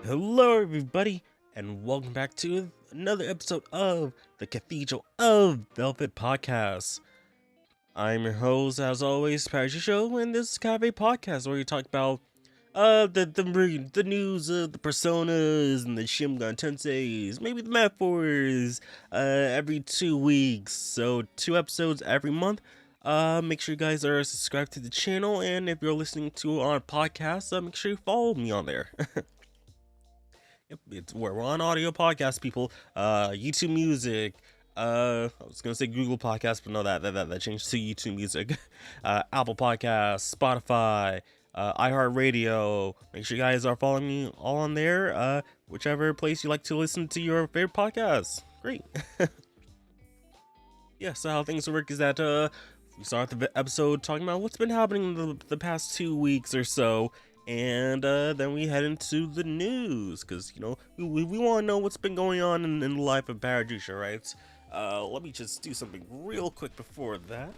Hello, everybody, and welcome back to another episode of the Cathedral of Velvet podcast. I'm your host, as always, P3R Show, and this is kind of a podcast where we talk about the news, the personas, and the Shimgan Tenseis, maybe the metaphors, every 2 weeks. So 2 episodes every month. Make sure you guys are subscribed to the channel, and if you're listening to our podcast, make sure you follow me on there. Yep, we're on audio podcast, people. YouTube Music. I was gonna say Google Podcast, but no, that changed to YouTube Music. Apple Podcasts, Spotify, iHeartRadio. Make sure you guys are following me all on there. Whichever place you like to listen to your favorite podcasts. Great. Yeah. So how things work is that we start the episode talking about what's been happening in the past 2 weeks or so. And then we head into the news, because, we want to know what's been going on in the life of Paradusha, right? Let me just do something real quick before that.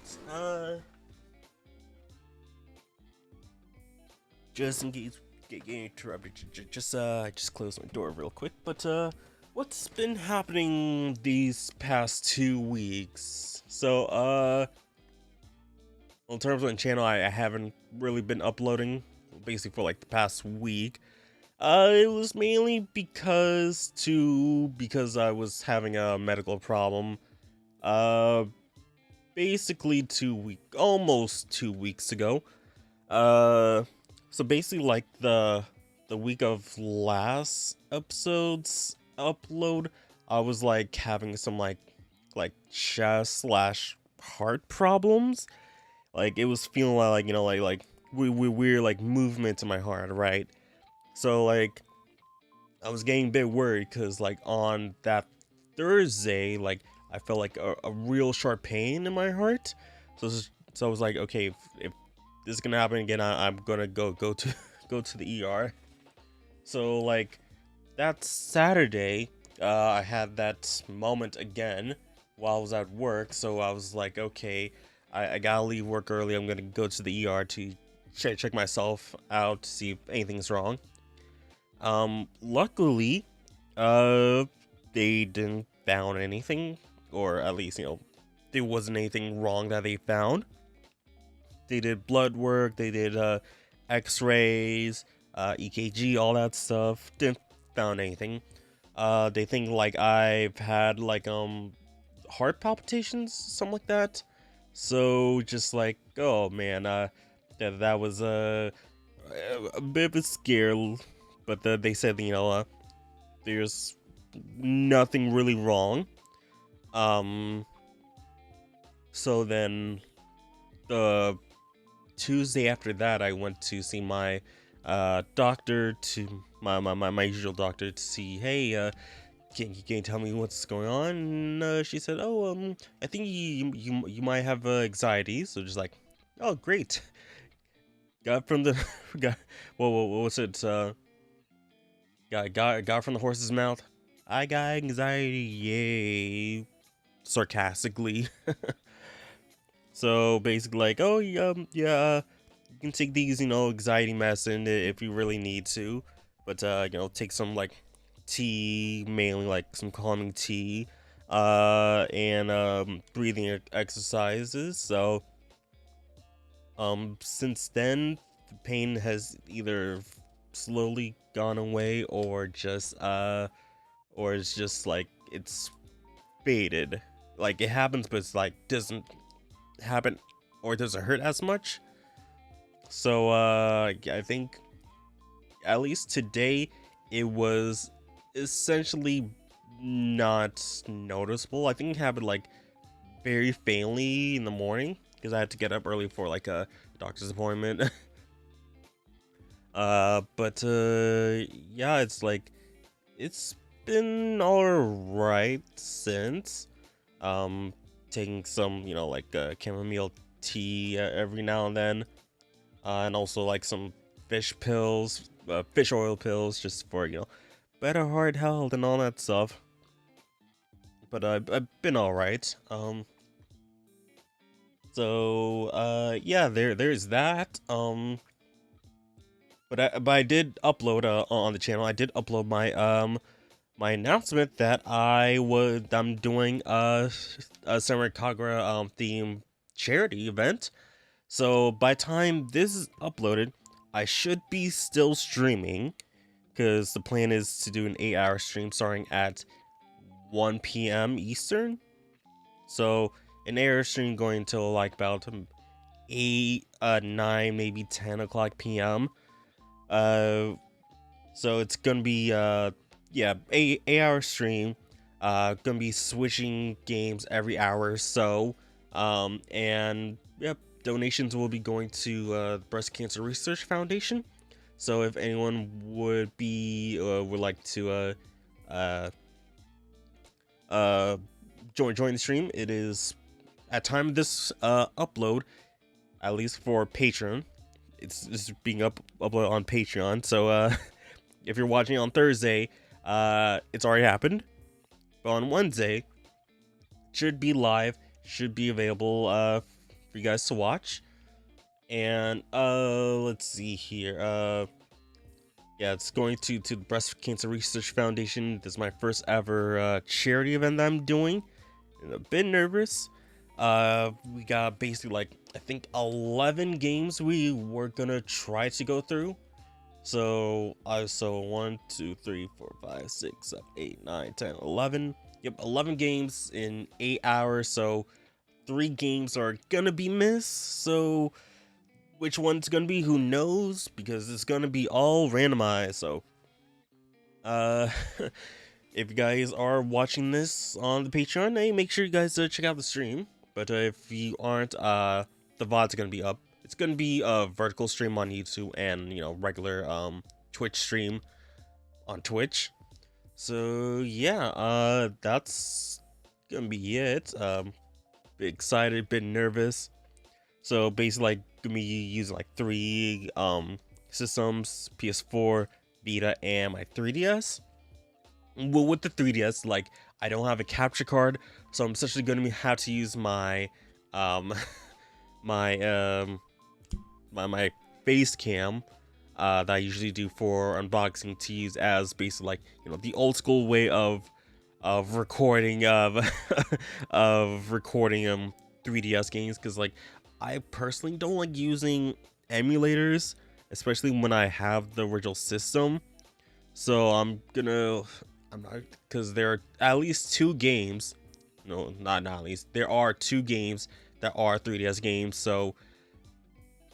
Just in case getting interrupted, just close my door real quick. But, what's been happening these past 2 weeks? So, in terms of the channel, I haven't really been uploading basically for like the past week. It was mainly because I was having a medical problem. Basically almost 2 weeks ago. So basically like the week of last episode's upload, I was like having some like chest / heart problems. Like it was feeling like weird like movement in my heart, right? So like I was getting a bit worried because like on that Thursday, like I felt like a real sharp pain in my heart. So I was like, okay, if this is gonna happen again, I'm gonna go to go to the ER. So like that Saturday, I had that moment again while I was at work. So I was like, okay, I gotta leave work early. I'm gonna go to the ER to check myself out to see if anything's wrong. Luckily, they didn't found anything, or at least there wasn't anything wrong that they found. They did blood work. They did X-rays, EKG, all that stuff. Didn't found anything. They think like I've had like heart palpitations, something like that. So just like, oh man, that was a bit of a scare, but they said there's nothing really wrong. So then the Tuesday after that, I went to see my doctor, to my usual doctor, to see, hey, can you tell me what's going on? And she said, oh, I think you might have anxiety. So just like, oh, great. Got from the got what was it? Got from the horse's mouth. I got anxiety, yay! Sarcastically. So basically, like, oh yeah, you can take these anxiety medicine if you really need to, but take some like tea, mainly like some calming tea, and breathing exercises. So since then the pain has either slowly gone away, or it's just like it's faded. Like it happens, but it's like doesn't happen or doesn't hurt as much. So I think at least today it was essentially not noticeable. I think it happened like very faintly in the morning because I had to get up early for like a doctor's appointment. But yeah, it's like it's been alright since. Taking some like chamomile tea every now and then, and also like some fish pills, fish oil pills, just for better heart health and all that stuff. But I've been alright. So yeah, there's that. But I did upload on the channel. I did upload my announcement that I'm doing a Samurai Kagura theme charity event. So by the time this is uploaded, I should be still streaming, because the plan is to do an 8-hour stream starting at 1 p.m. Eastern. So an 8-hour stream going until like about 8, 9, maybe 10 o'clock p.m. So it's gonna be yeah, 8-hour stream. Gonna be switching games every hour or so. And yep, donations will be going to Breast Cancer Research Foundation. So if anyone would like to join the stream, it is at time of this upload, at least for Patreon. It's being uploaded on Patreon. So if you're watching on Thursday, it's already happened. But on Wednesday, should be live, should be available for you guys to watch. And let's see here. Yeah, it's going to the Breast Cancer Research Foundation. This is my first ever charity event that I'm doing. I'm a bit nervous. We got basically like, I think 11 games we were gonna try to go through. So 1, 2, 3, 4, 5, 6, 7, 8, 9, 10, 11. Yep, 11 games in 8 hours. So 3 games are gonna be missed. So which one's gonna be, who knows? Because it's gonna be all randomized. So if you guys are watching this on the Patreon, hey, make sure you guys check out the stream. But if you aren't, the VOD's gonna be up. It's gonna be a vertical stream on YouTube and, you know, regular Twitch stream on Twitch. So yeah, that's gonna be it. Bit excited, bit nervous. So basically, like, gonna be using like 3 systems: PS4, Vita, and my 3DS. Well, with the 3DS, like, I don't have a capture card, so I'm essentially gonna have to use my my face cam that I usually do for unboxing, to use as basically, like, you know, the old school way of recording of recording 3DS games, because like, I personally don't like using emulators, especially when I have the original system. So I'm not, because there are at least 2 games. No, not at least. There are 2 games that are 3DS games. So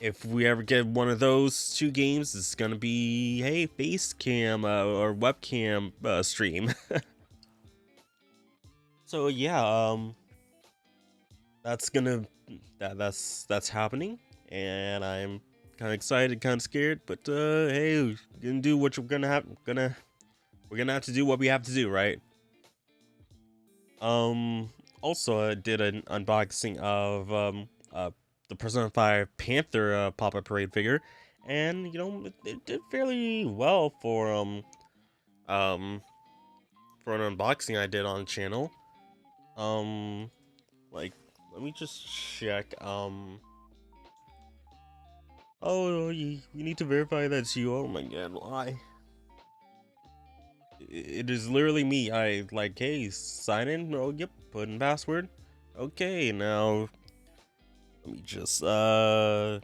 if we ever get one of those 2 games, it's gonna be, hey, face cam or webcam stream. So yeah, that's happening, and I'm kind of excited, kind of scared, but hey, we're gonna do what we're gonna have to do what we have to do, right? Also, I did an unboxing of the Persona 5 Panther pop-up parade figure, and you know, it did fairly well for an unboxing I did on the channel. Like, let me just check. Oh, you need to verify that's you. Oh my god, why? It is literally me. I like, hey, sign in. Oh, yep, put in password. Okay, now let me just yes,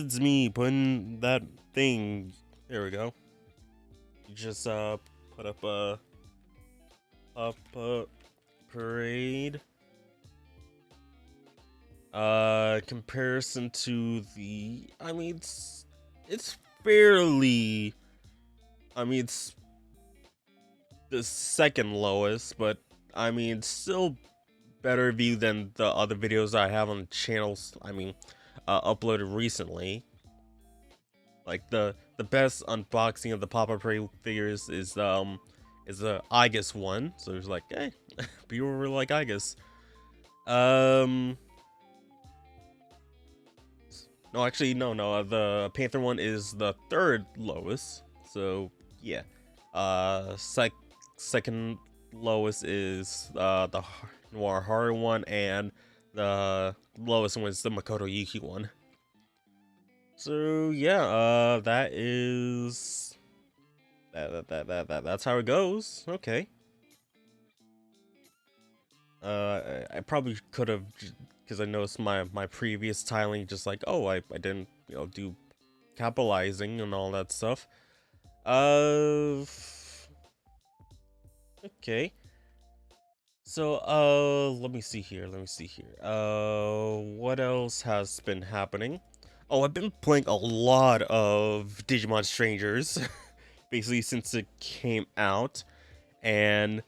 it's me. Putting that thing. There we go. You just put up a parade. Comparison to the, I mean, it's fairly, I mean, it's the second lowest, but I mean, it's still better view than the other videos I have on the channels. I mean, uploaded recently. Like, the best unboxing of the pop-up parade figures is the Aigis one. So it's like, hey, people were like Aigis. No, actually, no. The Panther one is the 3rd lowest. So yeah. Second lowest is the Noir Haru one, and the lowest one is the Makoto Yuki one. So yeah, that's how it goes. Okay. I probably could have, because I noticed my previous tiling, just like, oh, I didn't, do capitalizing and all that stuff. Okay. So, let me see here. What else has been happening? Oh, I've been playing a lot of Digimon Strangers, basically since it came out, and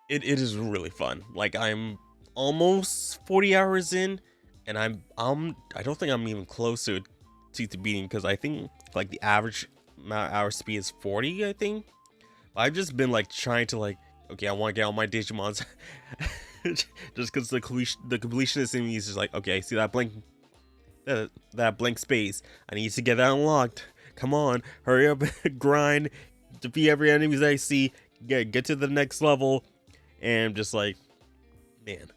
it is really fun. Like, I'm almost 40 hours in, and I don't think I'm even close to beating, because I think like the average hour speed is 40, I think. I've just been like trying to like, okay, I want to get all my Digimons, just because the completionist in me is just like, okay, I see that that blank space. I need to get that unlocked. Come on, hurry up, grind, defeat every enemy that I see, get to the next level, and just like, man,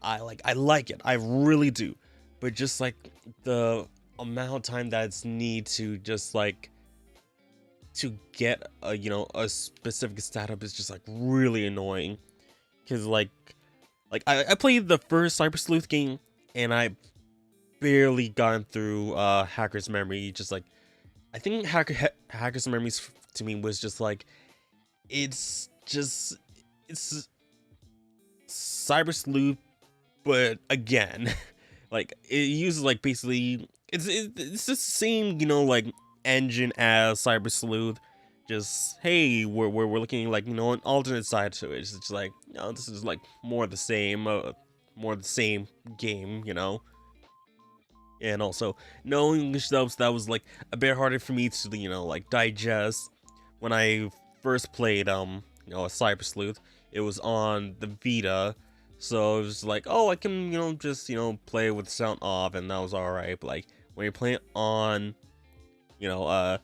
I like it. I really do, but just like the amount of time that's need to just like to get a specific stat up is just like really annoying, because I played the first Cyber Sleuth game and I barely gone through Hacker's Memory. Just like, I think Hacker's Memories to me was just like, it's Cyber Sleuth, but again, like it uses like basically it's the same like engine as Cyber Sleuth. Just, hey, we're looking like an alternate side to it. It's just like, this is like more the same game, And also, no English dubs, that was like a bit harder for me to like digest when I first played a Cyber Sleuth. It was on the Vita, so it was like, oh, I can just play with sound off, and that was alright. But like when you're playing on a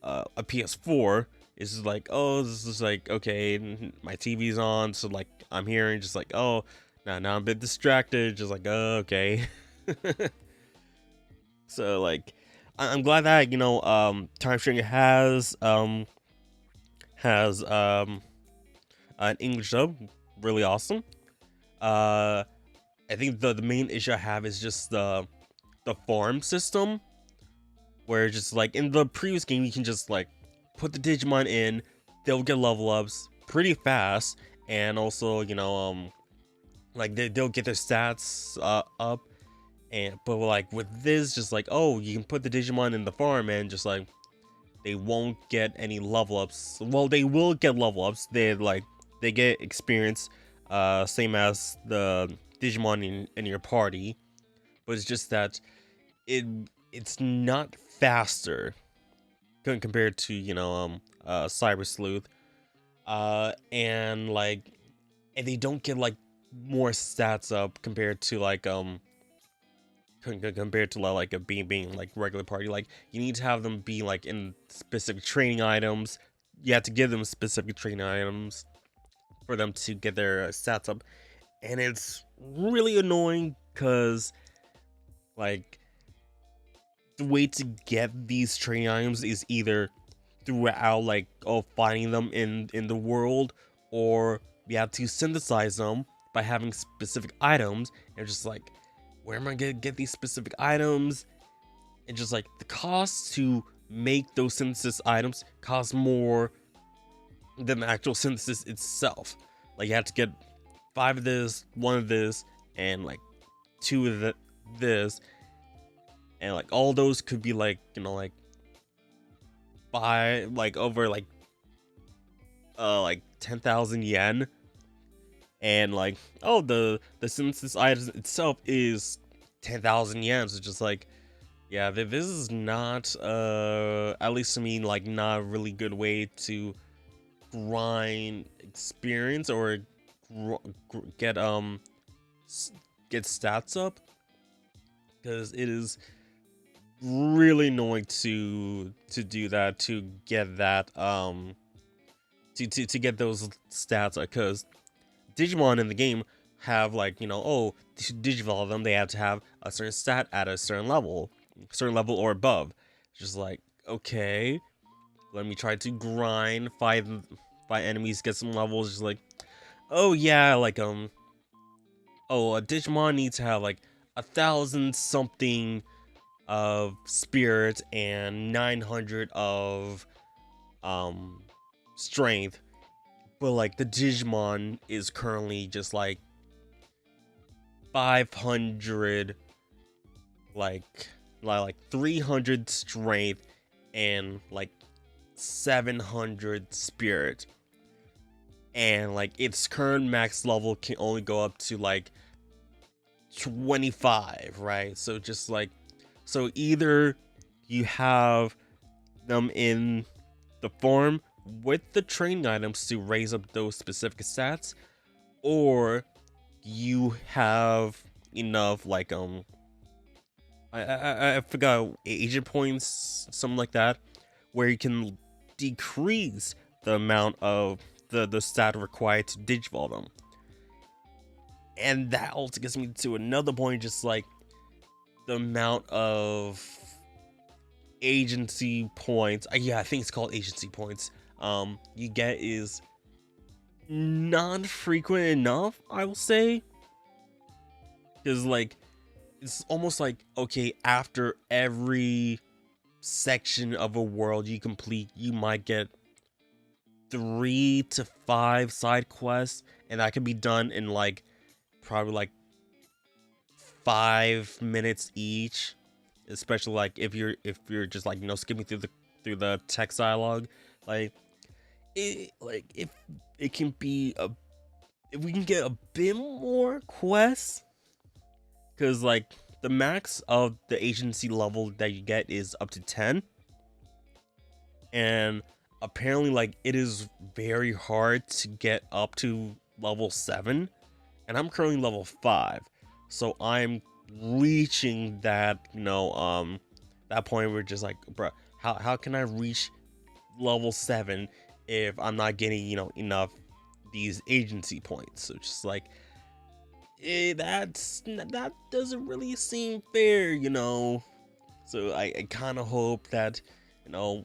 PS4, it's just like, oh, this is like, okay, my TV's on, so like I'm hearing just like, oh, now I'm a bit distracted, just like, oh, okay. So like, I'm glad that Time Stringer has an English dub, really awesome. I think the main issue I have is just the farm system, where just like in the previous game you can just like put the Digimon in, they'll get level ups pretty fast, and also like they'll get their stats up, but like with this, just like, oh, you can put the Digimon in the farm and just like they won't get any level ups. Well, they will get level ups. They get experience, same as the Digimon in your party, but it's just that it's not faster compared to Cyber Sleuth, and they don't get like more stats up compared to like compared to like a being like regular party. Like, you need to have them be like in specific training items. You have to give them specific training items for them to get their stats up, and it's really annoying because like the way to get these training items is either throughout like finding them in the world, or you have to synthesize them by having specific items, and just like, where am I gonna get these specific items? And just like the cost to make those synthesis items cost more than the actual synthesis itself. Like, you have to get 5 of this, 1 of this, and like 2 of this, and like all those could be like like buy like over like 10,000 yen, and like, oh, the synthesis item itself is 10,000 yen. So just like, yeah, this is not at least to me, like, not a really good way to grind experience or get get stats up, because it is really annoying to do that, to get that to get those stats, because Digimon in the game have like, oh, to digivolve them they have to have a certain stat at a certain level, certain level or above. Just like, okay, let me try to grind, fight enemies, get some levels. Just like, oh yeah, like oh, a Digimon needs to have like 1,000 something of spirit and 900 of um strength, but like the Digimon is currently just like 500, like 300 strength and like 700 spirit, and like its current max level can only go up to like 25, right? So just like, so either you have them in the form with the training items to raise up those specific stats, or you have enough like I forgot, agent points, something like that, where you can decrease the amount of the stat required to digivolve them. And that also gets me to another point, just like the amount of agency points. Yeah, I think it's called agency points. You get is non-frequent enough, I will say, because like it's almost like, okay, after every section of a world you complete, you might get 3 to 5 side quests, and that can be done in like probably like 5 minutes each. Especially like if you're just like, you know, skipping through the text dialogue, like if it can be a, if we can get a bit more quests, because like the max of the agency level that you get is up to 10, and apparently like it is very hard to get up to level 7, and I'm currently level 5, so I'm reaching that, you know, that point where just like, bro, how can I reach level 7 if I'm not getting, you know, enough these agency points? So just like, that doesn't really seem fair, you know. So I kind of hope that, you know,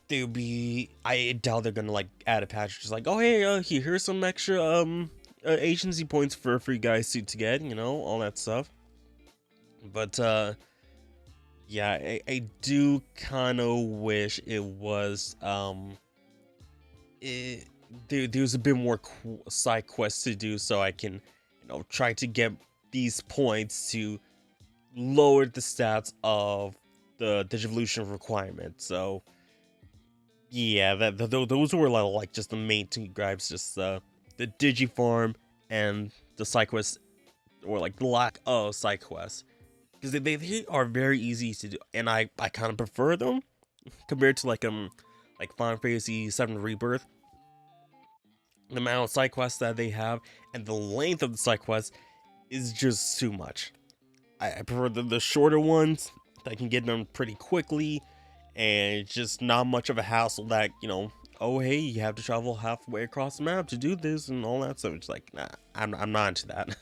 they'll be, I doubt they're gonna like add a patch just like, oh hey, here's some extra agency points for you guys to get, you know, all that stuff. But yeah, I do kind of wish it was there's a bit more side quests to do, so I can, you know, try to get these points to lower the stats of the Digivolution requirement. So yeah, those were like just the main two gripes, just the Digifarm and the side quests, or like the lack of side quests, because they are very easy to do, and I kind of prefer them compared to like Final Fantasy VII Rebirth. The amount of side quests that they have and the length of the side quests is just too much. I prefer the shorter ones that can get done pretty quickly, and it's just not much of a hassle that, you know, oh hey, you have to travel halfway across the map to do this and all that stuff. It's like, nah, I'm not into that.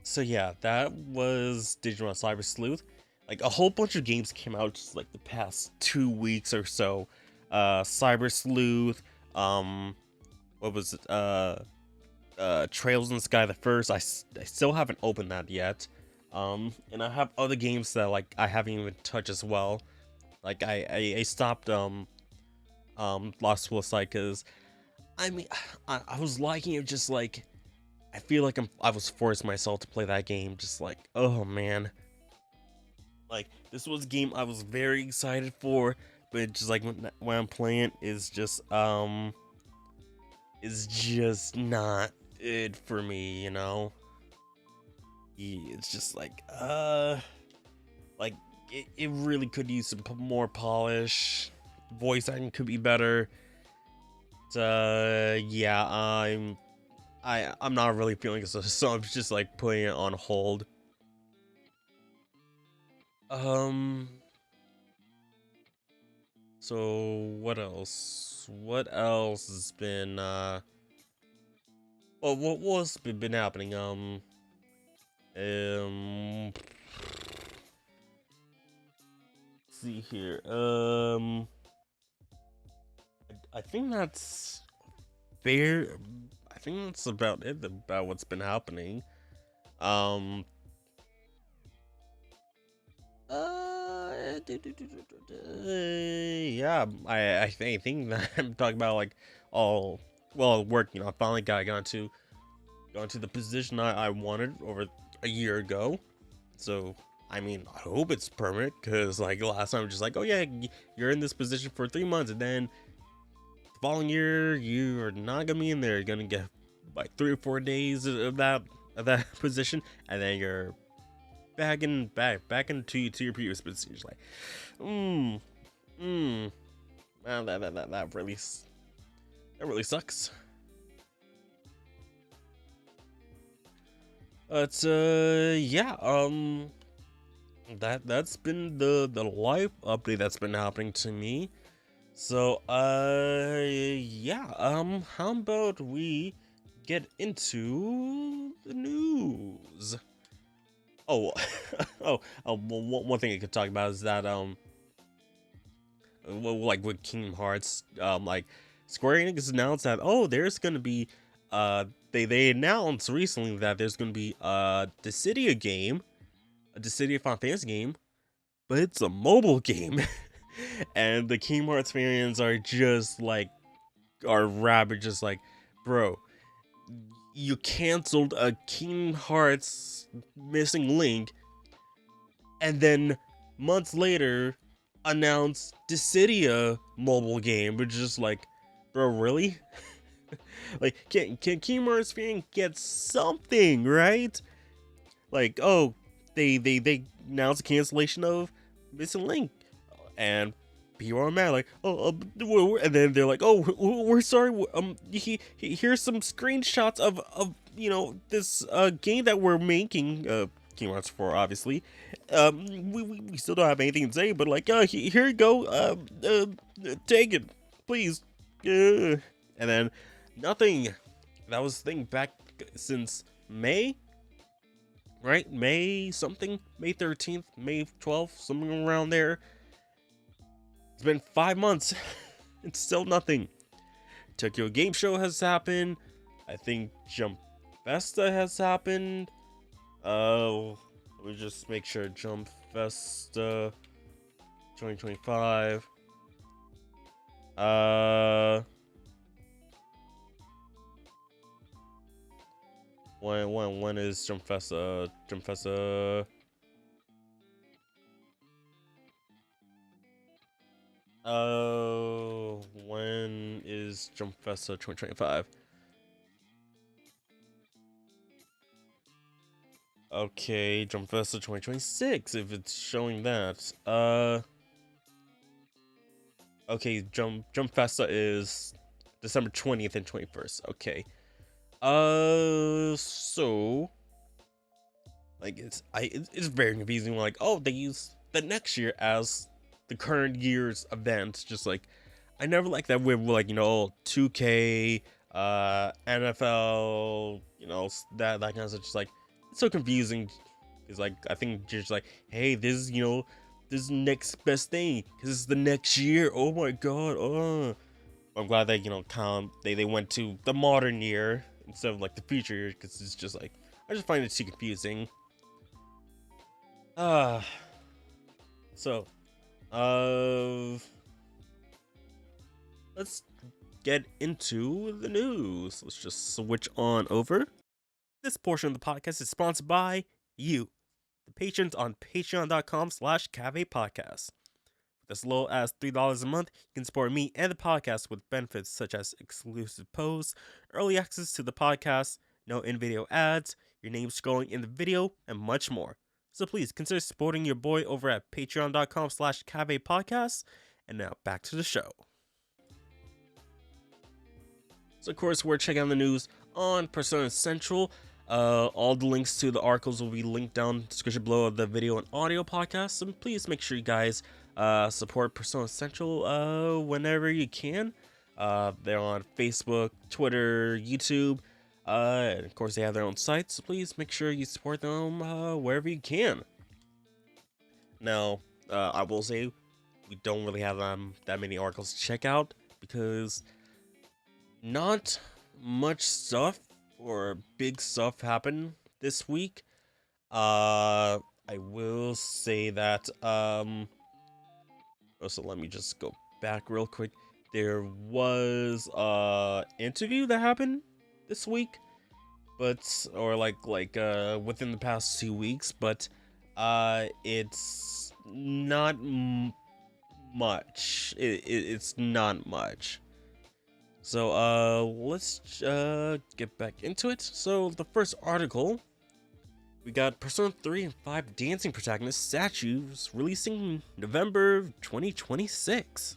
So yeah, that was Digimon Cyber Sleuth. Like a whole bunch of games came out just like the past 2 weeks or so. Cyber Sleuth, what was it? Trails in the Sky the First. I still haven't opened that yet. And I have other games that like I haven't even touched as well. Like I stopped Lost Will Side because I mean I was liking it, just like I feel like I was forcing myself to play that game, just like, oh man. Like this was a game I was very excited for, but just like when I'm playing is just not it for me, you know. It's just like like it really could use some more polish. Voice acting could be better. Yeah, I'm not really feeling it, so I'm just like putting it on hold. Um so what else? What else has been well, what's been happening? Let's see here. I think that's fair. I think that's about it about what's been happening. Um. Yeah. I think that I'm talking about like all work. I finally got to the position I wanted over a year ago. So I mean, I hope it's permanent, because like last time, I'm just like, oh yeah, you're in this position for 3 months, and then the following year you are not gonna be in there. You're gonna get like 3 or 4 days of that position, and then you're back into your previous position. You're like, man, that really sucks. But yeah, that's been the life update that's been happening to me. So yeah, how about we get into the news? Oh, one thing I could talk about is that like with Kingdom Hearts, like Square Enix announced that, oh, there's gonna be they announced recently that there's gonna be Dissidia game, a Dissidia Final Fantasy game, but it's a mobile game. And the Kingdom Hearts fans are rabid, just like, bro, you canceled a Kingdom Hearts Missing Link, and then months later announced Dissidia mobile game, which is just like, bro, really? Like, can Kingdom Hearts fan get something, right? Like, oh, they announced the cancellation of Missing Link, and people are mad, like, oh, and then they're like, oh, we're sorry. Here's some screenshots of this game that we're making. Kingdom Hearts 4, obviously. We still don't have anything to say, but like, here you go. Take it, please. And then nothing. That was the thing back since May, right? May something, May 13th, May 12th, something around there. It's been 5 months. It's still nothing. Tokyo Game Show has happened. I think Jump Festa has happened. Let me just make sure. Jump Festa 2025. When is Jump Festa? Jump Festa. When is Jump Festa 2025? Okay, Jump Festa 2026, if it's showing that. Okay, Jump Festa is December 20th and 21st. Okay. So like it's very confusing. Like, oh, they use the next year as the current year's event. Just like, I never like that with like 2K, NFL, that kind of stuff. Just like, it's so confusing. It's like, I think just like, hey, this is this is next best thing because it's the next year. Oh my god. Oh, I'm glad that they went to the modern year instead of like the future year, because it's just like, I just find it too confusing. So let's get into the news. Let's just switch on over. This portion of the podcast is sponsored by you, the patrons on patreon.com/cavepodcast. With as low as $3 a month, you can support me and the podcast with benefits such as exclusive posts, early access to the podcast, no in-video ads, your name scrolling in the video, and much more. So please consider supporting your boy over at patreon.com/cavepodcast. And now back to the show. So of course, we're checking out the news on Persona Central. All the links to the articles will be linked down in the description below of the video and audio podcast. And please make sure you guys support Persona Central whenever you can. They're on Facebook, Twitter, YouTube. And of course, they have their own sites, so please make sure you support them wherever you can. Now, I will say we don't really have that many articles to check out because not much stuff or big stuff happened this week. I will say that so let me just go back real quick. There was interview that happened this week, but or within the past 2 weeks, but it's not much. It's not much. So let's get back into it. So the first article, we got Persona 3 and 5 dancing protagonist statues releasing November 2026.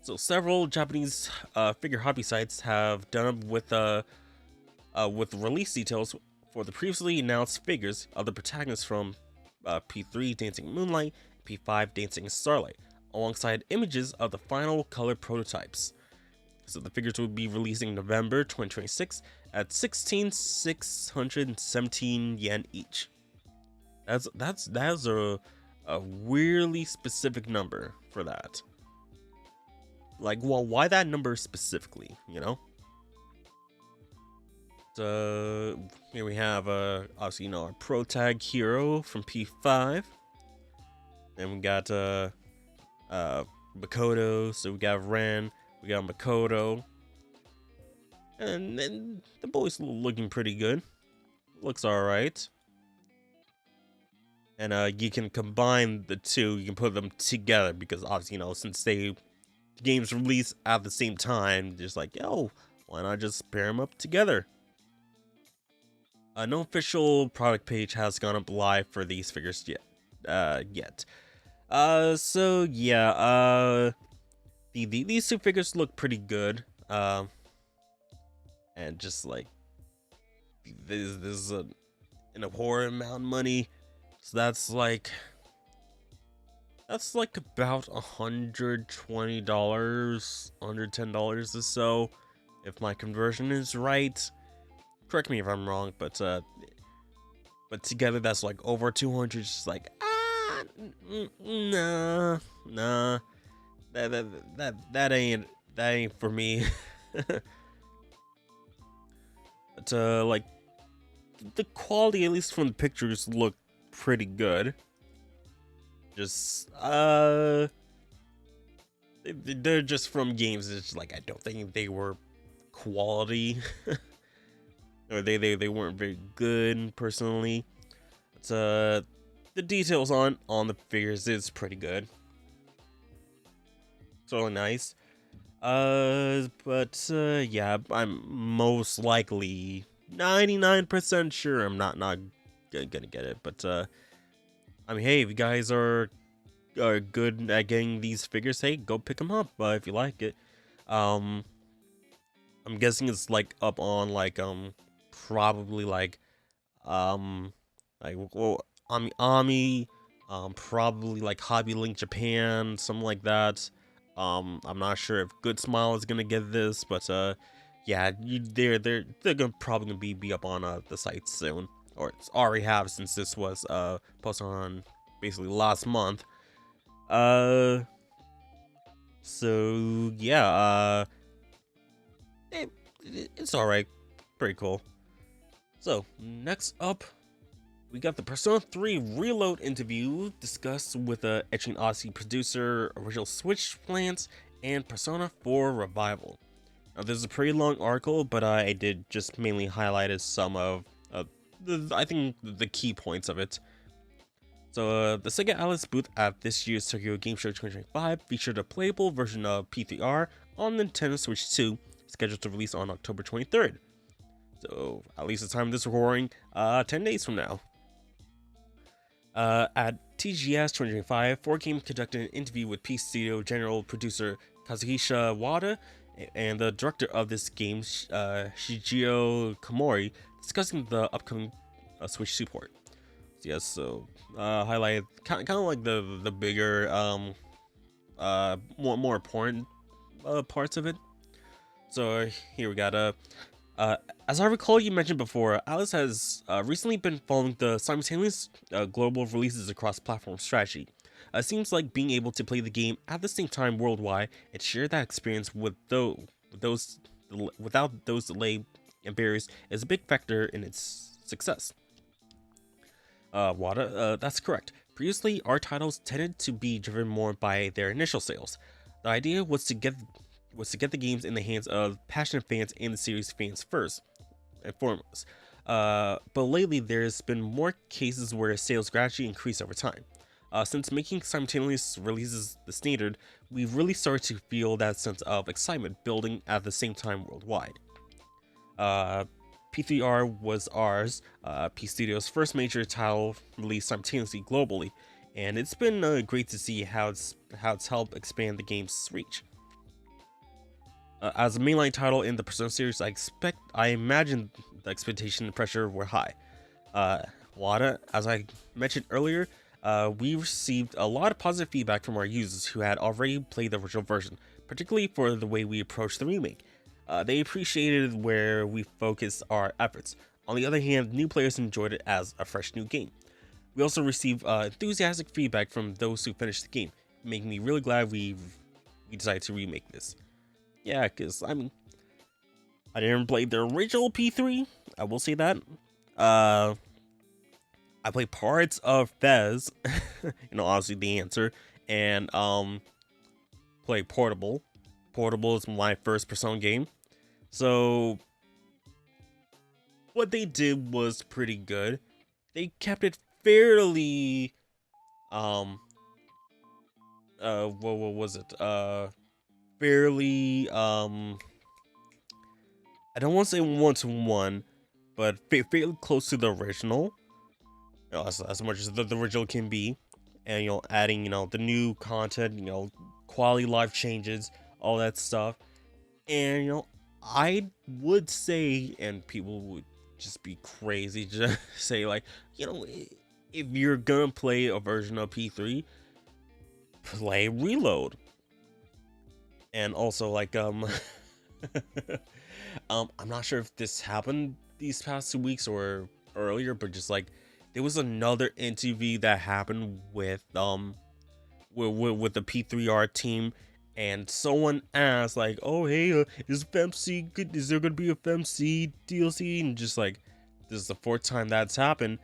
So several Japanese figure hobby sites have done up with release details for the previously announced figures of the protagonists from P3 Dancing Moonlight, P5 Dancing Starlight, alongside images of the final color prototypes. So the figures will be releasing November 2026 at 16,617 yen each. That's a weirdly specific number for that. Like, well, why that number specifically? You know. So here we have obviously our pro tag hero from P5. Then we got Makoto. So we got Ren. We got Makoto. And then the boy's looking pretty good. Looks alright. And you can combine the two. You can put them together because obviously, since the games release at the same time, just like, yo, why not just pair them up together? No official product page has gone up live for these figures yet. So yeah, these two figures look pretty good. And just like this is an abhorrent amount of money, so that's like about $120, $110 or so, if my conversion is right. Correct me if I'm wrong, but together that's like over 200. Just like nah, that ain't for me. But like the quality, at least from the pictures, look pretty good. Just they're just from games. It's just like I don't think they were quality. Or they weren't very good personally. But the details on the figures is pretty good. It's really nice. But yeah, I'm most likely 99% sure I'm not gonna get it. But I mean, hey, if you guys are good at getting these figures, hey, go pick them up if you like it. I'm guessing it's like up on probably Ami, probably like Hobby Link Japan, something like that. I'm not sure if Good Smile is gonna get this, but yeah, they're gonna probably be up on the site soon, or it's already have since this was posted on basically last month. So yeah, it's alright, pretty cool. So next up, we got the Persona 3 Reload interview discussed with Etching Odyssey producer, original Switch plans, and Persona 4 Revival. Now, this is a pretty long article, but I did just mainly highlighted some of I think the key points of it. So the Sega Atlas booth at this year's Tokyo Game Show 2025 featured a playable version of P3R on Nintendo Switch 2, scheduled to release on October 23rd. So at least the time of this recording, 10 days from now. At TGS 2025, 4Game conducted an interview with P Studio general producer Kazuhisa Wada and the director of this game, Shigeo Komori, discussing the upcoming Switch support. So yes, so highlight kind of like the bigger, more important parts of it. So here we got Uh, as I recall, you mentioned before, Alice has recently been following the simultaneous global releases across platform strategy. It seems like being able to play the game at the same time worldwide and share that experience with those without those delay and barriers is a big factor in its success. Wada, that's correct. Previously, our titles tended to be driven more by their initial sales. The idea was to get the games in the hands of passionate fans and the series fans first and foremost. But lately, there's been more cases where sales gradually increase over time. Since making simultaneous releases the standard, we've really started to feel that sense of excitement building at the same time worldwide. Uh, P3R was ours, P Studio's first major title released simultaneously globally, and it's been great to see how it's helped expand the game's reach. As a mainline title in the Persona series, I imagine the expectation and pressure were high. Wada, as I mentioned earlier, we received a lot of positive feedback from our users who had already played the original version, particularly for the way we approached the remake. They appreciated where we focused our efforts. On the other hand, new players enjoyed it as a fresh new game. We also received enthusiastic feedback from those who finished the game, making me really glad we decided to remake this. Yeah, because I mean, I didn't play the original P3. I will say that. I played parts of Fez, obviously the answer, and played Portable. Portable is my first Persona game. So what they did was pretty good. They kept it fairly what was it? Fairly I don't want to say 1-to-1, but fairly close to the original. As much as the original can be, and adding the new content, quality life changes, all that stuff. And I would say, and people would just be crazy to say, like, if you're gonna play a version of P3, play Reload. And also, like, I'm not sure if this happened these past 2 weeks or earlier, but just like there was another interview that happened with the P3R team, and someone asked like, "Oh hey, is FemC good? Is there gonna be a FemC DLC?" And just like, this is the 4th time that's happened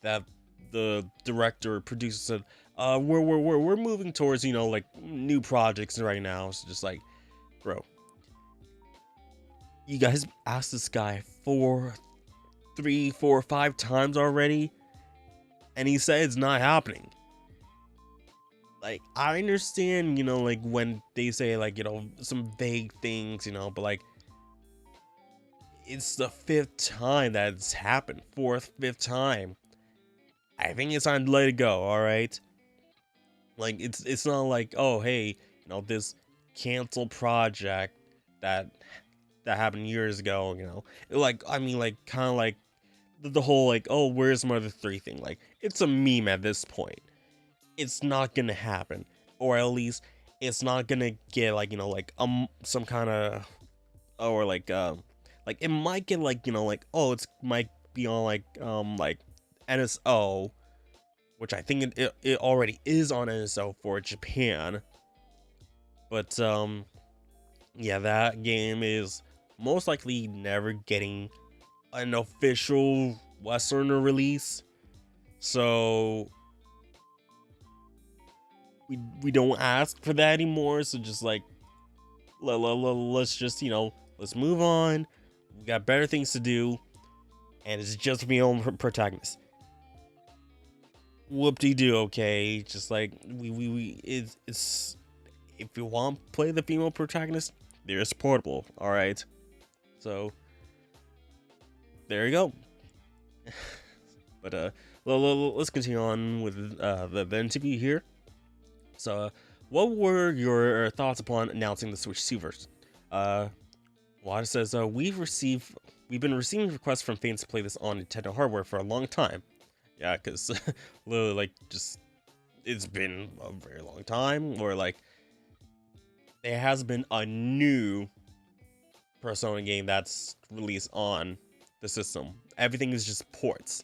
that the director producer said, we're moving towards like new projects right now." So just like, bro, you guys asked this guy 3, 4, 5 times already, and he said it's not happening. Like, I understand, like when they say like, some vague things, but like, it's the 5th time that it's happened. 4th, 5th time. I think it's time to let it go, alright? Like, it's not like, oh hey, this canceled project that happened years ago, like, I mean, like, kind of like the whole like, oh, where's Mother 3 thing. Like, it's a meme at this point. It's not gonna happen, or at least it's not gonna get like like some kind of, or like it might get like like, oh, it's might be on like NSO, which I think it already is on NSO for Japan. But yeah, that game is most likely never getting an official Westerner release. So we don't ask for that anymore. So just like, let's just let's move on. We got better things to do, and it's just female protagonist. Whoop-de-doo, okay. Just like it's if you want to play the female protagonist, there's Portable. All right, so there you go. But let's continue on with the interview here. So, what were your thoughts upon announcing the Switch 2 version? Wada says, we've been receiving requests from fans to play this on Nintendo hardware for a long time. Yeah, because literally, like, just it's been a very long time, or like there has been a new Persona game that's released on the system. Everything is just ports.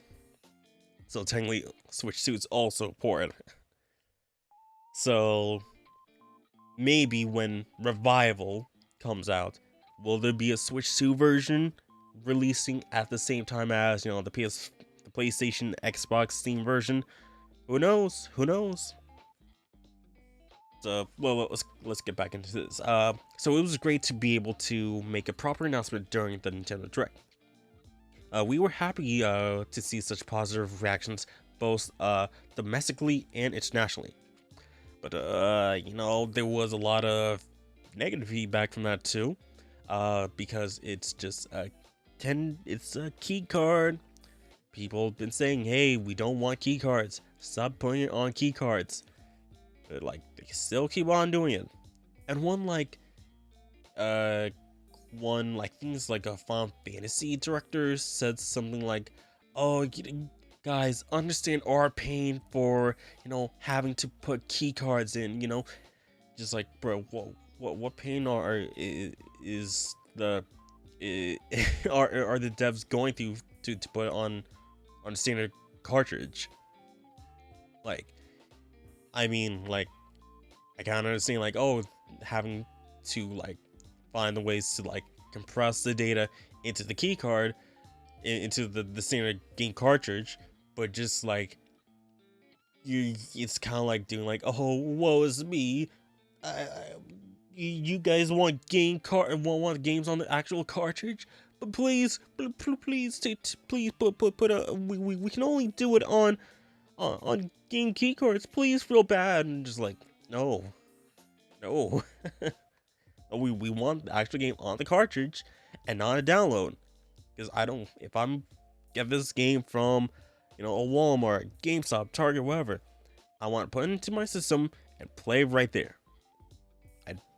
So technically, Switch 2 is also ported. So maybe when Revival comes out, will there be a Switch 2 version releasing at the same time as, you know, the PlayStation, Xbox, Steam version? Who knows? Who knows? So, well, let's get back into this. So it was great to be able to make a proper announcement during the Nintendo Direct. We were happy to see such positive reactions, both domestically and internationally. But you know, there was a lot of negative feedback from that too, because it's just it's a key card. People have been saying, "Hey, we don't want key cards. Stop putting it on key cards." But, like, they still keep on doing it. And one like things like a Final Fantasy director said something like, "Oh, guys, understand our pain for, you know, having to put key cards in, you know." Just like, bro, what pain is the are the devs going through to put it on a standard cartridge? Like, I mean, like, I kind of understand, like, oh, having to, like, find the ways to, like, compress the data into the key card, into the standard game cartridge, but just, like, it's kind of like doing, like, oh, woe is me, you guys want want games on the actual cartridge, but please put a we can only do it on game key cards. Please feel bad. And just like, no. we want the actual game on the cartridge and not a download. Because if I'm get this game from, you know, a Walmart, GameStop, Target, whatever, I want to put it into my system and play right there.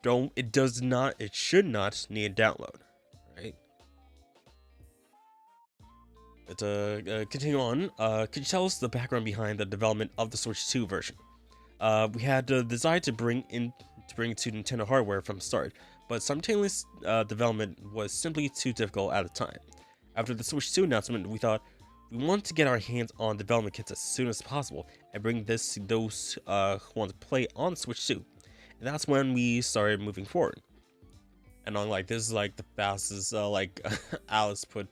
It should not need a download, right? But continue on. Could you tell us the background behind the development of the Switch 2 version? We had the desire to bring to Nintendo hardware from the start, but simultaneous development was simply too difficult at the time. After the Switch 2 announcement, we thought we wanted to get our hands on development kits as soon as possible and bring this to those who want to play on the Switch 2. And that's when we started moving forward. And unlike this is like the fastest like Alice put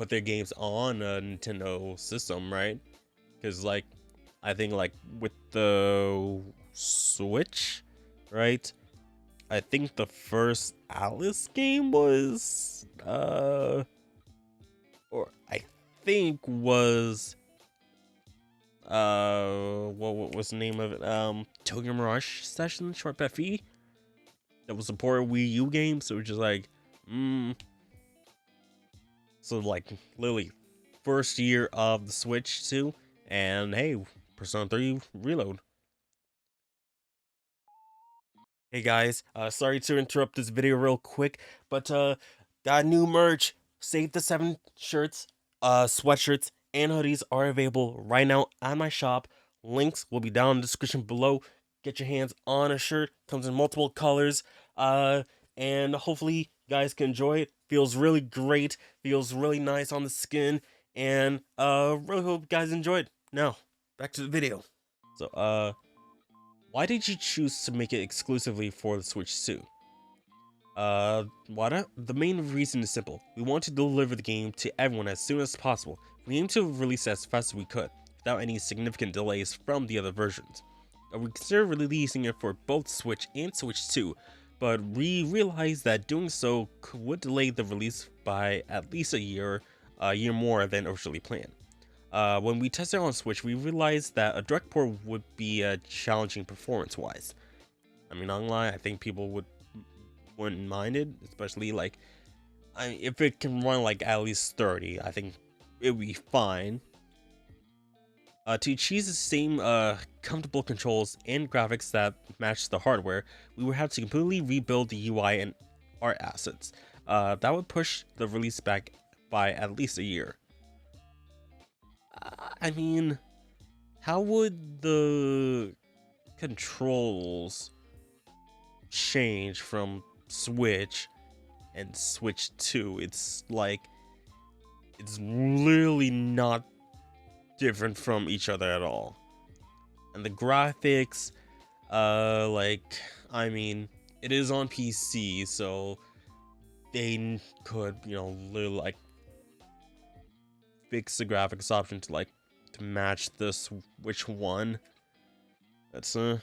their games on a Nintendo system, right? Because like I think like with the Switch, right? I think the first Alice game was or I think was what was the name of it? Tokyo Mirage Session Short FE. That was a poor Wii U game, so it was just like, So like literally first year of the Switch 2, and hey, Persona 3 Reload. Hey guys, sorry to interrupt this video real quick, but got new merch. Save the 7 shirts, sweatshirts, and hoodies are available right now at my shop. Links will be down in the description below. Get your hands on a shirt. Comes in multiple colors. And hopefully you guys can enjoy it. Feels really great. Feels really nice on the skin. And really hope you guys enjoy it. Now, back to the video. So why did you choose to make it exclusively for the Switch 2? The main reason is simple. We want to deliver the game to everyone as soon as possible. We aim to release it as fast as we could, without any significant delays from the other versions. We considered releasing it for both Switch and Switch 2, but we realized that doing so would delay the release by at least a year more than originally planned. When we tested on Switch, we realized that a direct port would be challenging performance-wise. I mean, online, I think people wouldn't mind it, especially like, if it can run like at least 30, I think it would be fine. To achieve the same comfortable controls and graphics that match the hardware, we would have to completely rebuild the UI and art assets. That would push the release back by at least a year. I mean, how would the controls change from Switch and Switch 2. It's like, it's literally not different from each other at all. And the graphics, like, I mean, it is on PC, so they could, you know, literally like fix the graphics option to like to match this which one. That's with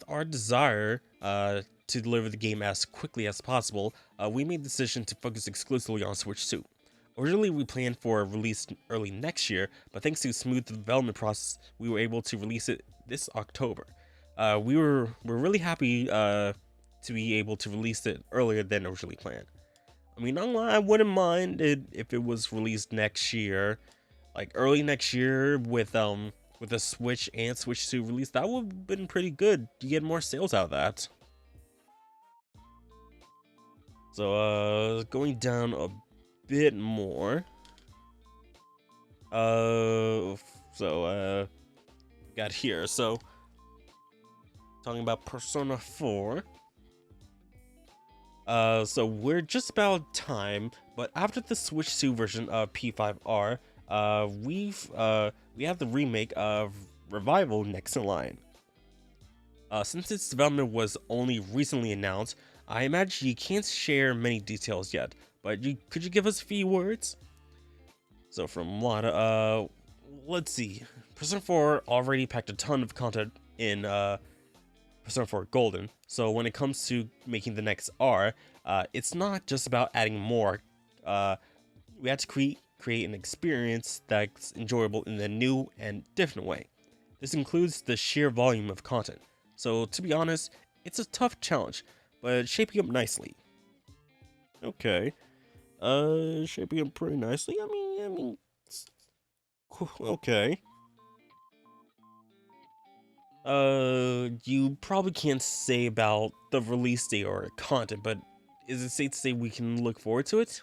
our desire to deliver the game as quickly as possible, we made the decision to focus exclusively on Switch 2. Originally, we planned for a release early next year, but thanks to smooth development process, we were able to release it this October. We're really happy to be able to release it earlier than originally planned. I mean, I wouldn't mind it if it was released next year, like early next year with a Switch and Switch 2 release. That would have been pretty good. You get more sales out of that. So going down a bit more. Got here. So talking about Persona 4. So we're just about time, but after the Switch 2 version of P5R, we have the remake of Revival next in line. Since its development was only recently announced, I imagine you can't share many details yet, but could you give us a few words? So from Lana, let's see. Persona 4 already packed a ton of content in Persona 4 Golden, so when it comes to making the next R, it's not just about adding more. We had to create an experience that's enjoyable in a new and different way. This includes the sheer volume of content. So to be honest, it's a tough challenge, but it's shaping up nicely. Okay. Shaping up pretty nicely. I mean, okay. You probably can't say about the release date or content, but is it safe to say we can look forward to it?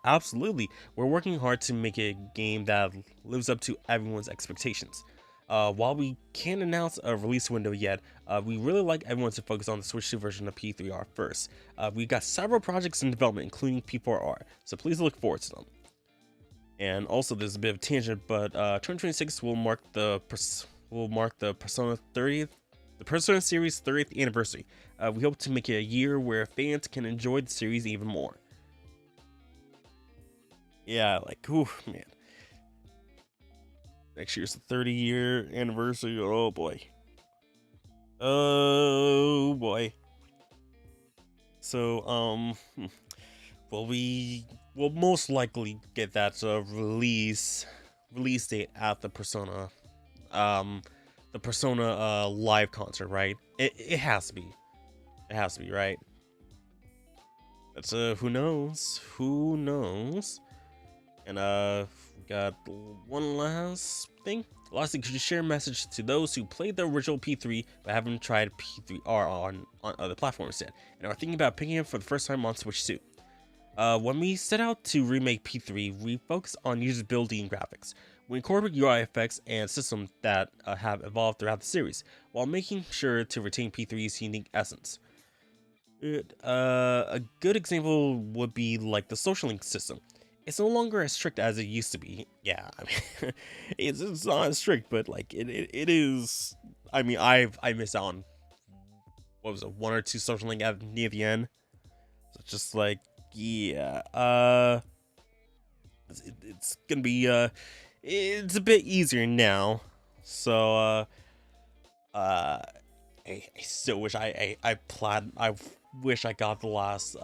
Absolutely. We're working hard to make a game that lives up to everyone's expectations. While we can't announce a release window yet, we really like everyone to focus on the Switch 2 version of P3R first. We've got several projects in development, including P4R, so please look forward to them. And also, there's a bit of a tangent, but 2026 will mark the Persona 30th, the Persona series 30th anniversary. We hope to make it a year where fans can enjoy the series even more. Yeah, like, ooh, man. Next year's the 30-year anniversary. Oh boy. Oh boy. So, well, we will most likely get that release date at the Persona, live concert, right? It has to be. It has to be, right? That's who knows? Who knows? And we got one last thing. Lastly, could you share a message to those who played the original P3 but haven't tried P3R on other platforms yet, and are thinking about picking it for the first time on Switch 2? When we set out to remake P3, we focus on usability and graphics. We incorporate UI effects and systems that have evolved throughout the series, while making sure to retain P3's unique essence. A good example would be like the social link system. It's no longer as strict as it used to be. Yeah, I mean, it's not as strict, but like it is. I mean, I missed out on, what was it, one or two social link near the end. So just like, yeah, it's gonna be it's a bit easier now. So I still wish I wish I got the last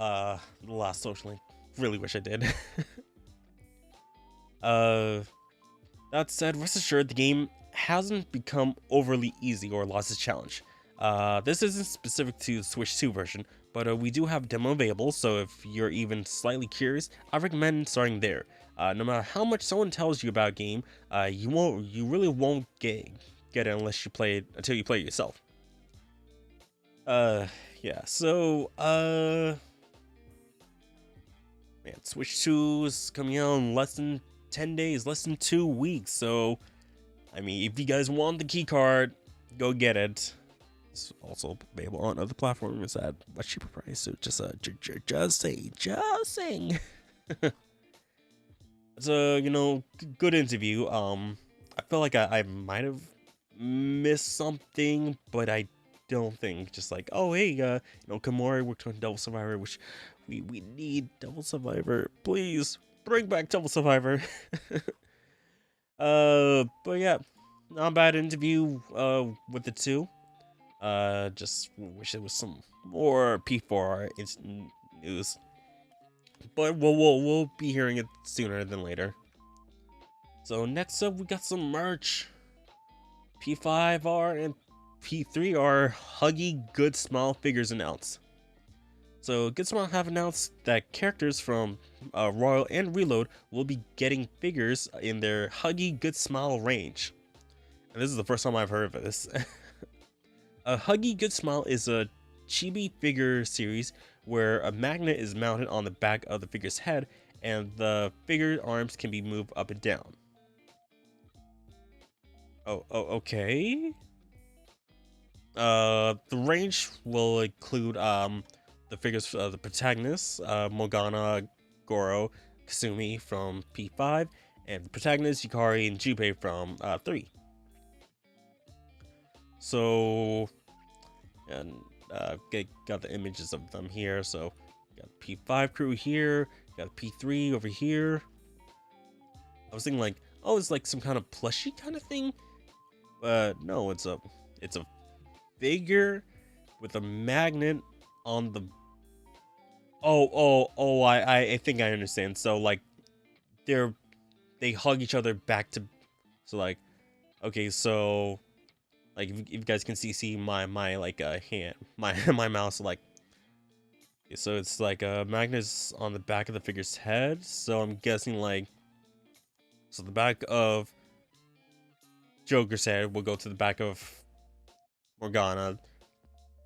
social link. Really wish I did. That said, rest assured the game hasn't become overly easy or lost its challenge. This isn't specific to the Switch 2 version, but we do have a demo available, so if you're even slightly curious, I recommend starting there. No matter how much someone tells you about a game, you really won't get it until you play it yourself. Yeah, so, man, Switch 2 is coming out in less than 10 days, less than 2 weeks, so, I mean, if you guys want the key card, go get it. It's also available on other platforms at a cheaper price. So just saying. It's a good interview. I feel like I might have missed something, but I don't think. Just like, oh hey, Kimura worked on Devil Survivor, which we need Devil Survivor. Please bring back Devil Survivor. But yeah, not a bad interview. With the two. Just wish there was some more P4R news, but we'll be hearing it sooner than later. So next up, we got some merch. P5R and P3R Huggy Good Smile figures announced. So Good Smile have announced that characters from Royal and Reload will be getting figures in their Huggy Good Smile range. And this is the first time I've heard of this. A Huggy Good Smile is a chibi figure series where a magnet is mounted on the back of the figure's head and the figure arms can be moved up and down. Oh, okay. The range will include the figures the protagonists, Morgana, Goro, Kasumi from P5, and the protagonists Yukari and Junpei from 3. So, and got the images of them here. So, got P5 crew here, got P3 over here. I was thinking like, oh, it's like some kind of plushie kind of thing, but no, it's a figure with a magnet on the. I think I understand. So like, they hug each other back to, so like, okay, so. Like if you guys can see my like hand, my mouse, like, so it's like a magnet on the back of the figure's head. So I'm guessing like, so the back of Joker's head will go to the back of Morgana.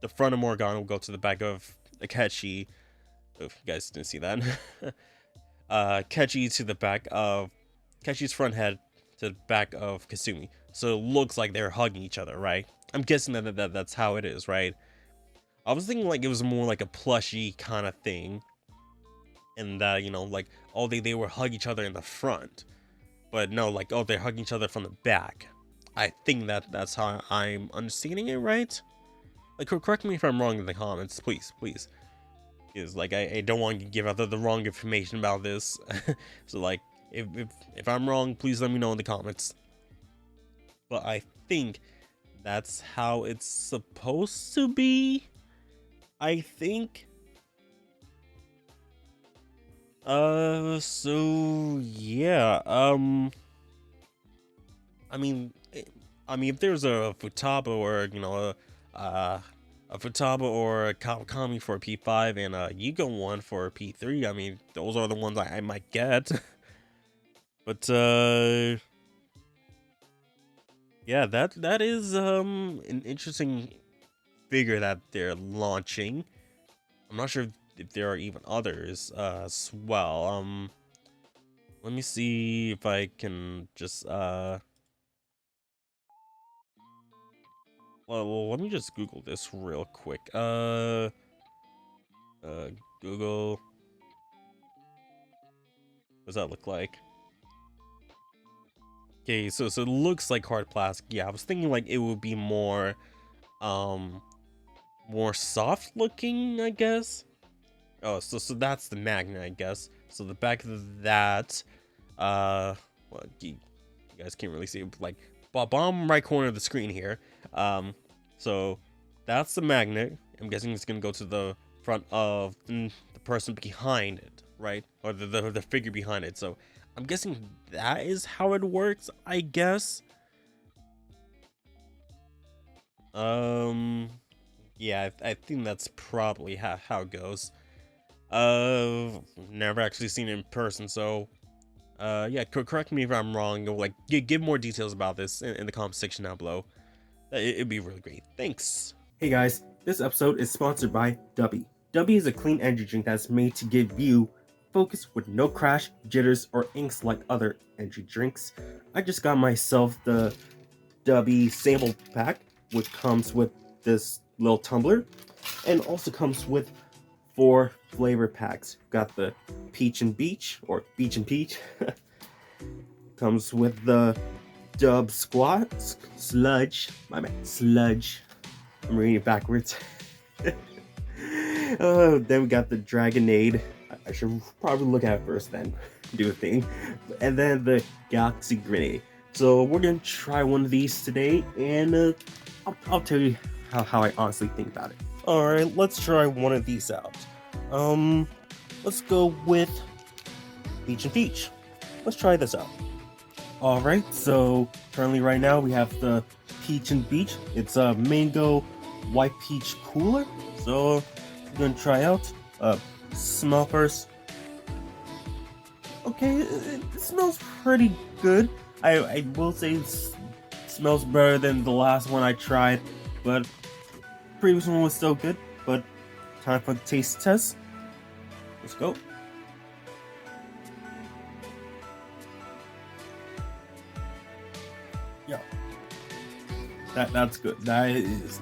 The front of Morgana will go to the back of Akechi. Oh, you guys didn't see that. Akechi to the back of Akechi's front head to the back of Kasumi. So it looks like they're hugging each other, right? I'm guessing that's how it is, right? I was thinking like it was more like a plushie kind of thing. And that, like, oh, they were hug each other in the front. But no, like, oh, they're hugging each other from the back. I think that's how I'm understanding it, right? Like, correct me if I'm wrong in the comments, please. Because, like, I don't want to give out the wrong information about this. So, like, if I'm wrong, please let me know in the comments. But I think that's how it's supposed to be. I think. So yeah. I mean, if there's a Futaba or a Futaba or a Kawakami for P5 and a Yigo one for P3, I mean, those are the ones I might get. But yeah, that is an interesting figure that they're launching. I'm not sure if there are even others as well. Let me see if I can just well, let me just Google this real quick. Google. What does that look like? Okay, so it looks like hard plastic. Yeah, I was thinking like it would be more soft looking, I guess. Oh, so that's the magnet, I guess. So the back of that, well, you guys can't really see it, like bottom right corner of the screen here. So that's the magnet. I'm guessing it's gonna go to the front of the person behind it, right? Or the figure behind it. So I'm guessing that is how it works, I guess. Yeah, I think that's probably how it goes. Never actually seen it in person, so yeah, correct me if I'm wrong. Like, give more details about this in the comment section down below. It'd be really great. Thanks. Hey guys, this episode is sponsored by Dubby. Dubby is a clean energy drink that's made to give you focus with no crash, jitters, or inks like other energy drinks. I just got myself the Dubby sample pack, which comes with this little tumbler, and also comes with 4 flavor packs. We've got the Peach and Beach, or Beach and Peach. Comes with the Dub Squat Sludge. My man, Sludge. I'm reading it backwards. Then we got the Dragonade. I should probably look at it first, then do a thing. And then the Galaxy Grenade. So we're gonna try one of these today, and I'll tell you how I honestly think about it. Alright, let's try one of these out. Let's go with Peach and Peach. Let's try this out. Alright, so currently right now we have the Peach and Beach. It's a mango white peach cooler. So we're gonna try out. Smell first. Okay, it smells pretty good. I will say it smells better than the last one I tried, but previous one was still good. But time for the taste test. Let's go. Yeah, that's good. That is.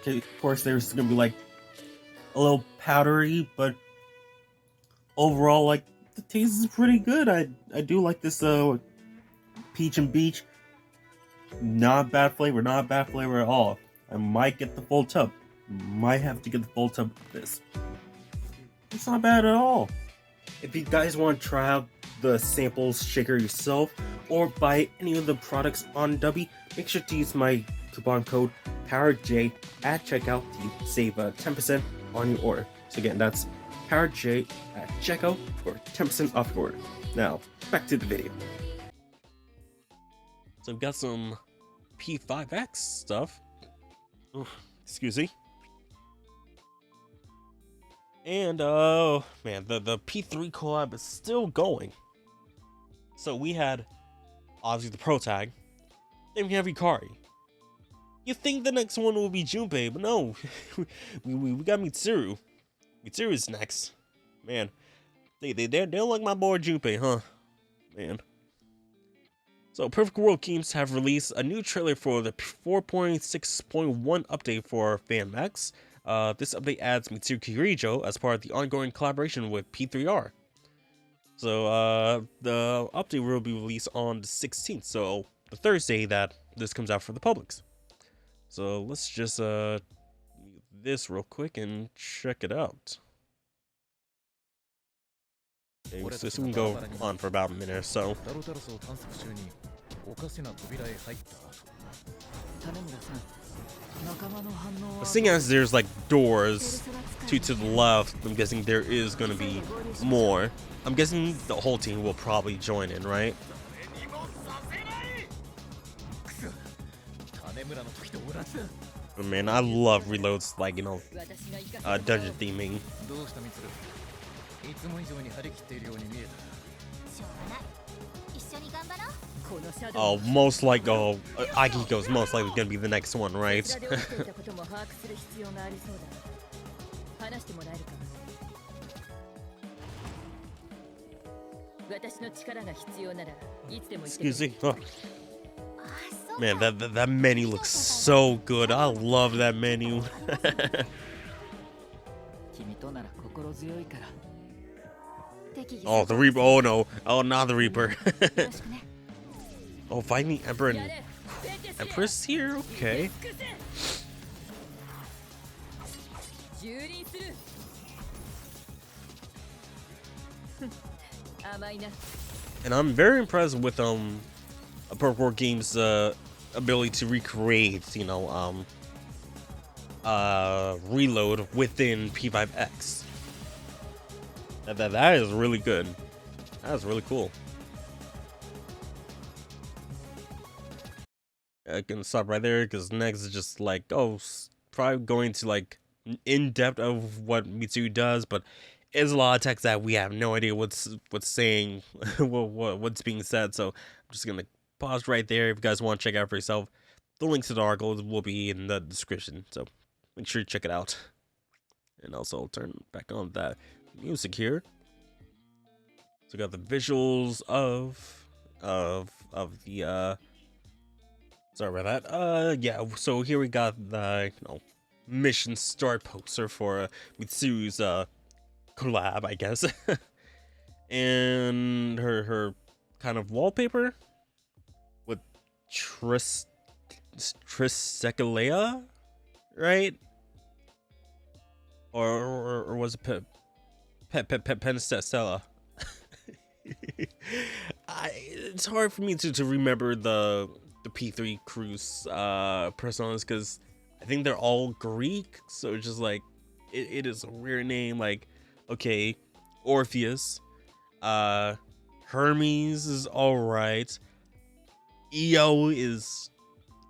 Okay, of course, there's gonna be like a little powdery, but overall, like, the taste is pretty good. I do like this Peach and Beach. Not bad flavor, not bad flavor at all. I might get the full tub. Might have to get the full tub of this. It's not bad at all. If you guys want to try out the samples shaker yourself or buy any of the products on Dubby, make sure to use my coupon code PowerJ at checkout to save 10% on your order. So again, that's PowerJ at checkout for 10% off your order. Now, back to the video. So I've got some P5X stuff. Ooh, excuse me. And man, the P3 collab is still going. So we had obviously the Pro Tag, then we have Ikari. You think the next one will be Junpei, but no, we got Mitsuru. Mitsuru is next. Man, they don't like my boy Junpei, huh? Man. So Perfect World Games have released a new trailer for the 4.6.1 update for FanMax. This update adds Mitsuru Kirijo as part of the ongoing collaboration with P3R. So the update will be released on the 16th, so the Thursday that this comes out for the publics. So let's just mute this real quick and check it out. Okay, so this can go on for about a minute or so. Seeing as there's like doors to the left, I'm guessing there is gonna be more. I'm guessing the whole team will probably join in, right? But man, I love reloads, like, you know, dungeon theming. Oh, most like, Akiko's most likely gonna be the next one, right? Excuse me. Oh. Man, that menu looks so good. I love that menu. Oh, the Reaper. Oh no. Oh, not the Reaper. Oh, find me Emperor and Empress here? Okay. And I'm very impressed with Perfect World Games ability to recreate, you know, reload within P5X. That is really good. That is really cool. I can stop right there because next is just like, oh, probably going to like in depth of what Mitsuru does, but there's a lot of text that we have no idea what's saying, what's being said. So I'm just gonna pause right there. If you guys want to check it out for yourself, the links to the article will be in the description. So make sure you check it out. And also I'll turn back on that music here. So we got the visuals of of the sorry about that. Yeah, so here we got the mission start poster for Mitsuru's collab, I guess. And her kind of wallpaper with Trisekilea, right? Or was it Penstella? It's hard for me to remember the P3 cruise personas because I think they're all Greek, so it's just like it is a weird name. Like, okay, Orpheus, Hermes is all right. Io is,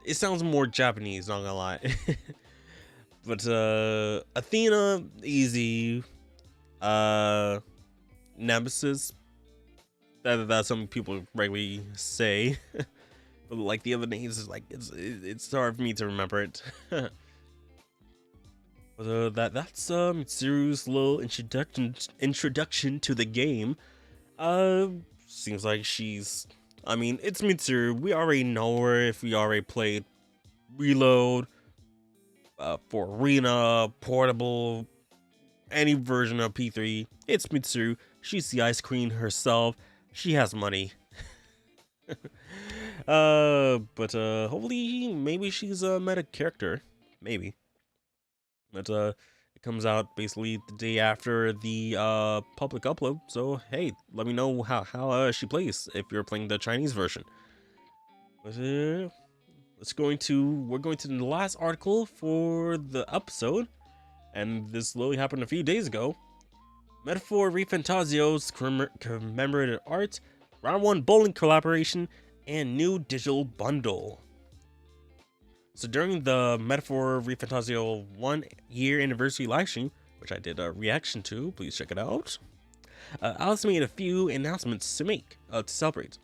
it sounds more Japanese, not gonna lie. But Athena, easy. Nemesis, that's some people regularly say. But like the other names is like it's hard for me to remember it. But that's Mitsuru's little introduction to the game. Seems like she's, I mean, it's Mitsuru. We already know her if we already played Reload, for Arena, Portable, any version of P3. It's Mitsuru. She's the ice queen herself. She has money. But hopefully maybe she's a meta character. Maybe. But it comes out basically the day after the public upload. So hey, let me know how she plays if you're playing the Chinese version. But we're going to the last article for the episode, and this literally happened a few days ago. Metaphor ReFantazio's commemorative art, round 1 bowling collaboration, and new digital bundle. So during the Metaphor ReFantazio 1 year anniversary livestream, which I did a reaction to, please check it out, Alice made a few announcements to celebrate.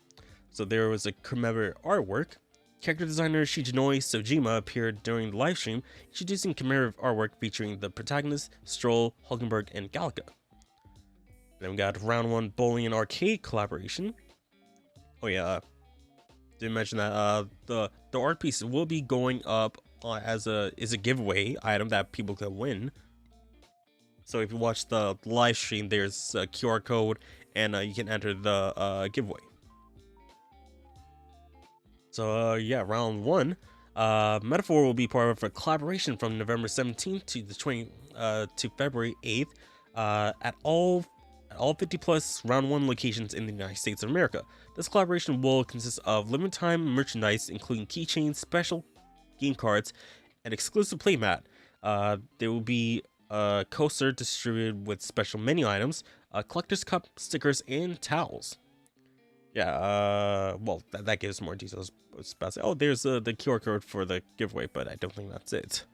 So there was a commemorative artwork. Character designer Shigenoi Sojima appeared during the livestream, introducing commemorative artwork featuring the protagonists, Stroll, Hulkenberg, and Gallica. Then we got round 1 bowling and arcade collaboration. Oh yeah, didn't mention that the art piece will be going up as a giveaway item that people can win. So if you watch the live stream, there's a QR code and you can enter the giveaway. So yeah, round 1, Metaphor will be part of a collaboration from November 17th to the to February 8th at all 50 plus round 1 locations in the United States of America. This collaboration will consist of limited time merchandise, including keychains, special game cards, and exclusive playmat. There will be a coaster distributed with special menu items, collector's cup, stickers, and towels. Yeah, well, that gives more details. Oh, there's the QR code for the giveaway, but I don't think that's it.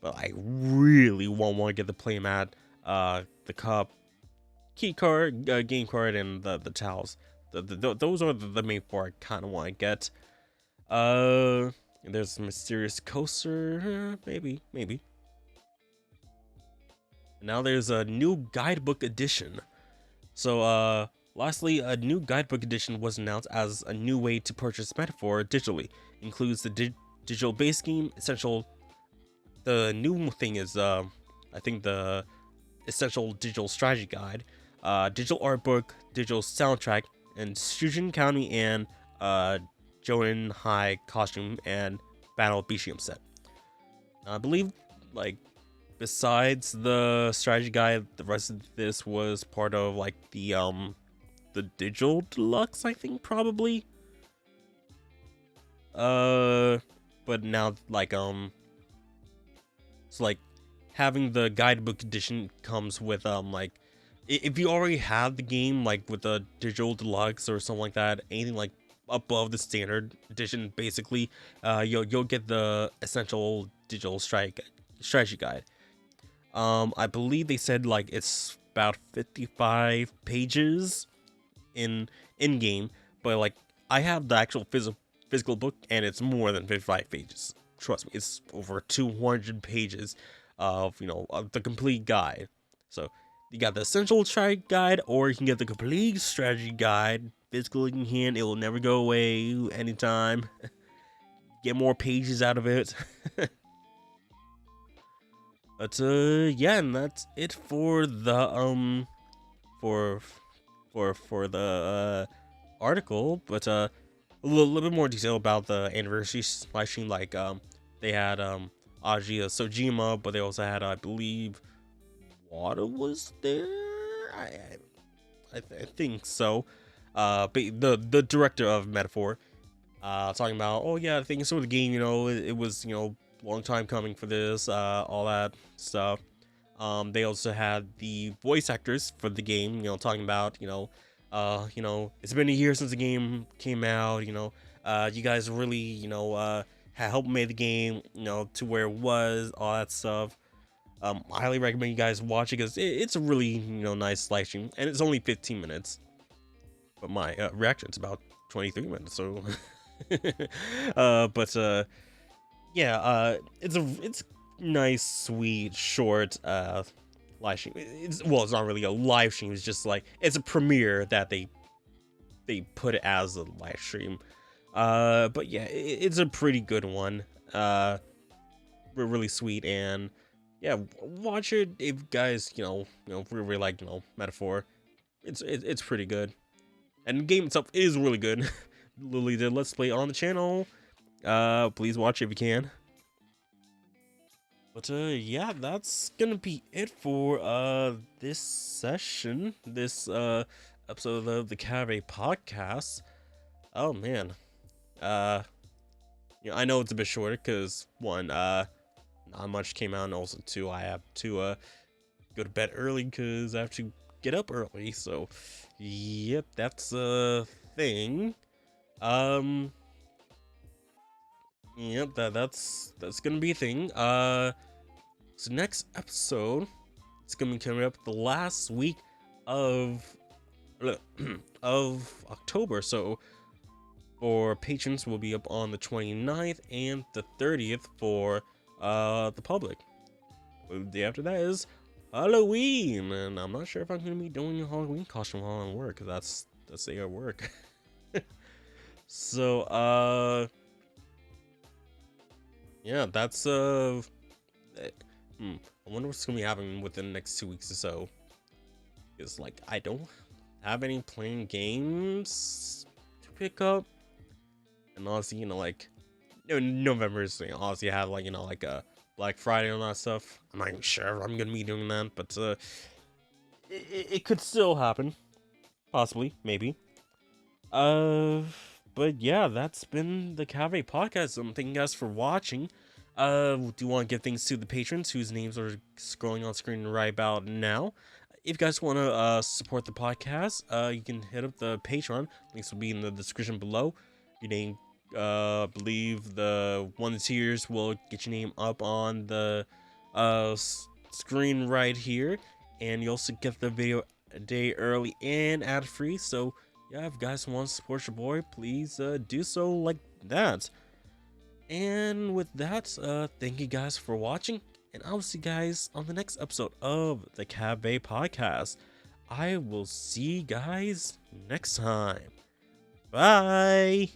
But I really want to get the playmat, the cup, key card, game card, and the towels. Those are the main 4 I kind of want to get. There's a mysterious coaster, maybe. Now there's a new guidebook edition. So lastly, a new guidebook edition was announced as a new way to purchase Metaphor digitally. Includes the digital base game essential. The new thing is I think the essential digital strategy guide, digital art book, digital soundtrack, and Shujin County and Jonin High costume and Battle Bestium set. I believe, like, besides the strategy guide, the rest of this was part of like the digital deluxe, I think, probably. But now like so like having the guidebook edition comes with like, if you already have the game like with the digital deluxe or something like that, anything like above the standard edition, basically, you'll get the essential digital strategy guide. I believe they said like it's about 55 pages in game, but like I have the actual physical book and it's more than 55 pages. Trust me, it's over 200 pages of of the complete guide. So you got the essential strategy guide, or you can get the complete strategy guide physically in hand. It will never go away anytime. Get more pages out of it. But yeah, and that's it for the for the article. But a little bit more detail about the anniversary live stream. Like they had Aji Sojima, but they also had, I believe, Wada was there. I think so. But the director of Metaphor, talking about, oh yeah, things for the game. It was long time coming for this. All that stuff. They also had the voice actors for the game. Talking about it's been a year since the game came out. You guys really helped make the game to where it was. All that stuff. I highly recommend you guys watch it because it's a really nice live stream, and it's only 15 minutes. But my reaction's about 23 minutes, so it's nice, sweet, short live stream. It's not really a live stream. It's just like it's a premiere that they put it as a live stream. But yeah, it's a pretty good one. Really sweet, and yeah, watch it if you guys really like Metaphor. It's pretty good, and the game itself is really good. Literally did Let's Play on the channel. Please watch it if you can. But yeah, that's gonna be it for this session, this episode of the Cafe podcast. Oh man, I know it's a bit shorter because one, not much came out, and also two, I have to go to bed early because I have to get up early. So yep, that's a thing. Yep, that's gonna be a thing. So next episode, it's gonna be coming up the last week of October. So for patrons, will be up on the 29th and the 30th for the public. The day after that is Halloween, and I'm not sure if I'm gonna be doing a Halloween costume while I'm at work, because that's the day at work. So yeah, that's I wonder what's gonna be happening within the next 2 weeks or so. Because like I don't have any playing games to pick up, and honestly, like November is obviously have like like a Black Friday and all that stuff. I'm not even sure if I'm gonna be doing that, but it could still happen, possibly, maybe. But yeah, that's been the Cafe podcast. Thank you guys for watching. Do you want to give things to the patrons whose names are scrolling on screen right about now? If you guys want to support the podcast, you can hit up the Patreon. Links will be in the description below. Your name, believe the 1 tiers will get your name up on the screen right here, and you also get the video a day early and ad-free. So yeah, if you guys want to support your boy, please do so like that. And with that, thank you guys for watching, and I will see you guys on the next episode of the Cafe podcast. I will see you guys next time. Bye.